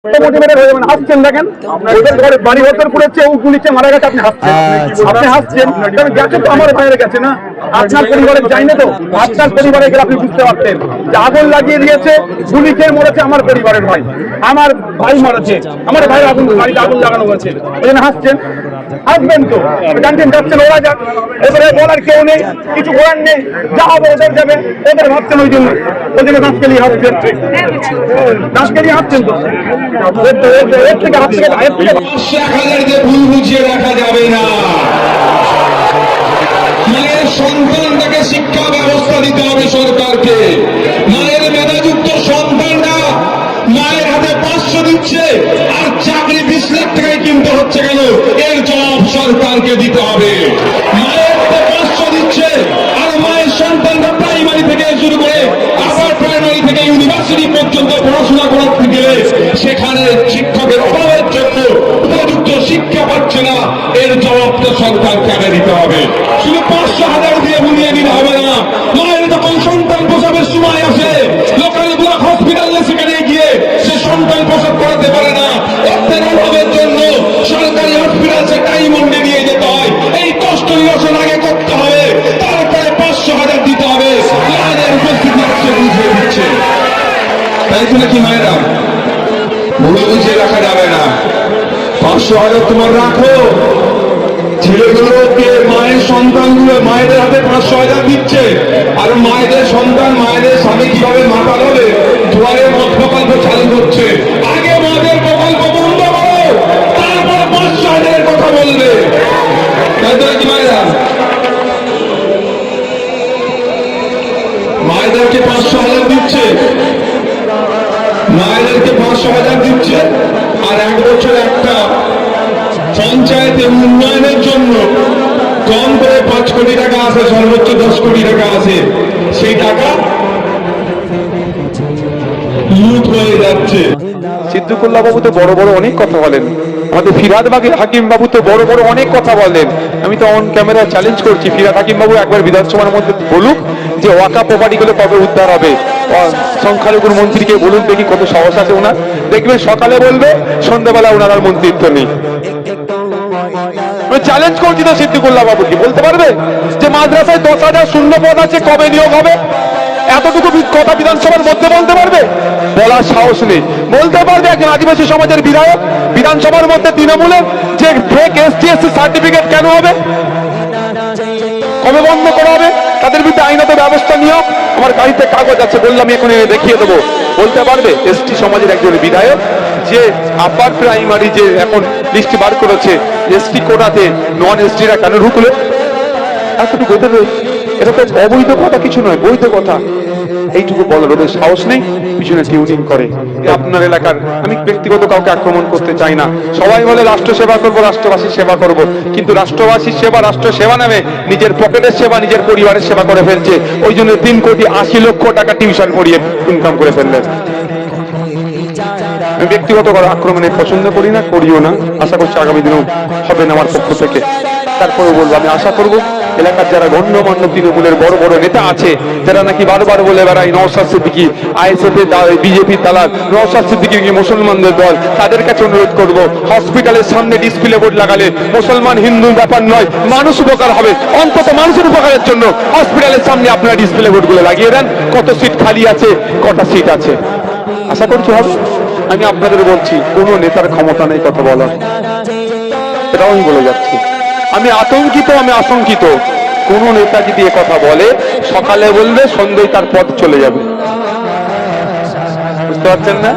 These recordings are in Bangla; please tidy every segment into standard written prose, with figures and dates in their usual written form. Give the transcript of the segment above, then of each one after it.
হাসছেন দেখেন বাড়ি হতের করেছে ও গুলিতে মারা গেছে, আপনি হাসছেন। আপনি হাসছেন গেছে তো আমার ভাইয়ের গেছে না, আপনার পরিবারে যায়নি তো, আপনার পরিবারে গেলে আপনি বুঝতে পারতেন যে আগুন লাগিয়ে দিয়েছে, গুলি খেয়ে মরেছে আমার পরিবারের ভাই, আমার ভাই মারাছে, আমার ভাই আগুন বাড়িতে আগুন লাগানো হয়েছে, ওই জন্য হাসছেন। হাসবেন তো, জানতেন যাচ্ছেন ওরা যাক, এবারে বলার কেউ নেই, কিছু করার নেই, যা হবে ওদের যাবে, এদের ভাবছেন ওই জন্য দাঁত কেলিয়ে হাসছেন, দাঁত কেলিয়ে হাসছেন তো। ভুল বুঝিয়ে রাখা যাবে না। মায়ের সন্তানটাকে শিক্ষা ব্যবস্থা দিতে হবে সরকারকে। মায়ের মেধাযুক্ত সন্তানরা মায়ের হাতে 500 দিচ্ছে আর চাকরি 20 লাখ টাকায় কিনতে হচ্ছে কেন? এর জবাব সরকারকে দিতে হবে। মায়ের হাতে 500 দিচ্ছে আর মায়ের সন্তানরা প্রাইমারি থেকে শুরু করে আবার প্রাইমারি থেকে ইউনিভার্সিটি পর্যন্ত পড়াশোনা করতে গেলে সেখানে শিক্ষকের অভাবের জন্য উপযুক্ত শিক্ষা পাচ্ছে না। এর জবাবটা সরকারকে আগে দিতে হবে। শুধু 500,000 দিয়ে বুঝিয়ে দিতে হবে না। মায়ের যখন সন্তান প্রসবের সময় আসে, লোকাল ব্লক হসপিটালে সেখানে গিয়ে সে সন্তান প্রসব করাতে পারে না, অর্থের অভাবের জন্য সরকারি হসপিটাল সে ডায়মন্ডে নিয়ে যেতে হয়। এই কষ্ট নিরসন আগে করতে হবে, তারপরে 500,000 দিতে হবে। মায়ের উপস্থিতি আসছে বুঝিয়ে দিচ্ছে, তাই তো নাকি মায়েরা ভুল বুঝিয়ে রাখা যাবে না। 500,000 তোমার রাখো, ছেলেগুলোকে মায়ের সন্তানগুলো মায়েদের হাতে 500,000 দিচ্ছে আর মায়েদের সন্তান মায়েদের স্বামী কিভাবে মাতাল হবে দুয়ারে মত প্রকল্প চালু করছে। আগে মাদের প্রকল্প বন্ধ করো, তারপর 500,000 কথা বলবে। কি মায়েরা মায়েদেরকে 500,000 দিচ্ছে, মায়েদেরকে 500,000 দিচ্ছে আর 1 বছর একটা পঞ্চায়েতে উন্নয়নের জন্য কম করে 5 কোটি টাকা আছে, সর্বোচ্চ 10 কোটি টাকা আছে, সেই টাকা লুট হয়ে যাচ্ছে। সিদ্দিকুল্লাহ বাবু তো বড় বড় অনেক কথা বলেন, আমাদের ফিরহাদ হাকিম বাবু তো বড় বড় অনেক কথা বলেন। আমি তো অন ক্যামেরা চ্যালেঞ্জ করছি, ফিরহাদ হাকিম বাবু একবার বিধানসভার মধ্যে বলুক যে ওয়াকা প্রপার্টিগুলো কবে উদ্ধার হবে। সংখ্যালঘুর মন্ত্রীকে বলুন দেখি কত সাহস আছে ওনার, দেখবেন সকালে বলবে সন্ধ্যাবেলা ওনার আর মন্ত্রিত্ব নেই। চ্যালেঞ্জ করছি তো সিদ্দিকুল্লাহ বাবুকে, বলতে পারবে যে মাদ্রাসায় 10,000 শূন্য পদ আছে, কবে নিয়োগ হবে? এতটুকু কথা বিধানসভার মধ্যে বলতে পারবে? বলার সাহস নেই। বলতে পারবে একজন আদিবাসী সমাজের বিধায়ক বিধানসভার মধ্যে তৃণমূলের যে ফেক এসটি/এসসি সার্টিফিকেট কেন হবে, কবে বন্ধ করা হবে, তাদের বিরুদ্ধে আইনত ব্যবস্থা নিও? আমার গাড়িতে কাগজ আছে, বললাম এখন দেখিয়ে দেবো। বলতে পারবে এসটি সমাজের একজন বিধায়ক যে আপার প্রাইমারি যে এখন লিস্ট বার করেছে এসটি কোটাতে নন এসটিরা কেন ঢুকলো? এতটুকু এটা তো অবৈধ কথা কিছু নয়, বৈধ কথা। এইটুকু বলার ওদের সাহস নেই, পিছনে টিউনিং করে। আপনার এলাকার, আমি ব্যক্তিগত কাউকে আক্রমণ করতে চাই না, সবাই বলে রাষ্ট্র সেবা করবো, রাষ্ট্রবাসীর সেবা করব, কিন্তু রাষ্ট্রবাসীর সেবা রাষ্ট্র সেবা নামে নিজের পকেটের সেবা নিজের পরিবারের সেবা করে ফেলছে। ওই জন্য 3,80,00,000 টাকা টিউশন পড়িয়ে ইনকাম করে ফেললেন। আমি ব্যক্তিগত আক্রমণে পছন্দ করি না, করিও না, আশা করছি আগামী দিনেও হবে না আমার পক্ষ থেকে। তারপরে বলবো আমি আশা করব এলাকার যারা গণ্যমান্য তৃণমূলের বড় বড় নেতা আছে, যারা নাকি বারবার বলে বেড়ায় নওশাদ সিদ্দিকী আইএসএফ বিজেপির দালাল, নওশাদ সিদ্দিকী মুসলমানদের দল, তাদের কাছে অনুরোধ করব হসপিটালের সামনে ডিসপ্লে বোর্ড লাগালে মুসলমান হিন্দুর ব্যাপার নয়, মানুষ উপকার হবে, অন্তত মানুষের উপকারের জন্য হসপিটালের সামনে আপনারা ডিসপ্লে বোর্ডগুলো লাগিয়ে দেন, কত সিট খালি আছে, কটা সিট আছে। আশা করছি হবে। আমি আপনাদের বলছি কোনো নেতার ক্ষমতা নেই কথা বলার, এটাও আমি বলে যাচ্ছি। আমি আতঙ্কিত, আমি আশঙ্কিত। কোন নেতা যদি এ কথা বলে, সকালে বলবে সন্ধ্যায় তার পথ চলে যাবে। বুঝতে পারছেন না?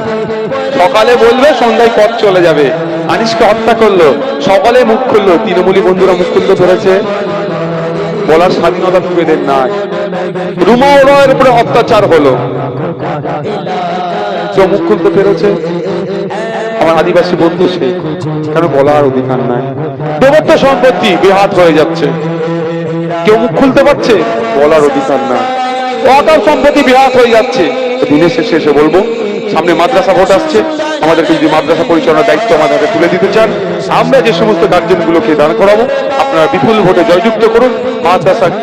সকালে বলবে সন্ধ্যায় পথ চলে যাবে। আনিসকে হত্যা করলো, সকালে মুখ খুললো, তৃণমূলী বন্ধুরা মুখ খুলতে ধরেছে, বলার স্বাধীনতা তুলে নাই। রুমা ওরায়ের উপরে অত্যাচার হলো, কেউ মুখ খুলতে পেরেছে? আমার আদিবাসী বন্ধু সে, কেন বলার অধিকার নাই? দেবত্ব সম্পত্তি বেহাত হয়ে যাচ্ছে, কেউ মুখ খুলতে পারছে? বলার অধিকার নাই। ওয়াকার সম্পত্তি বেহাত হয়ে যাচ্ছে। দিনের শেষে এসে বলবো, সামনে মাদ্রাসা ভোট আসছে, আমাদেরকে যদি মাদ্রাসা পরিচালনার দায়িত্ব আমাদের হাতে তুলে দিতে চান, আমরা যে সমস্ত গার্জেনগুলোকে দান করাবো আপনারা বিপুল ভোটে জয়যুক্ত করুন। মাদ্রাসা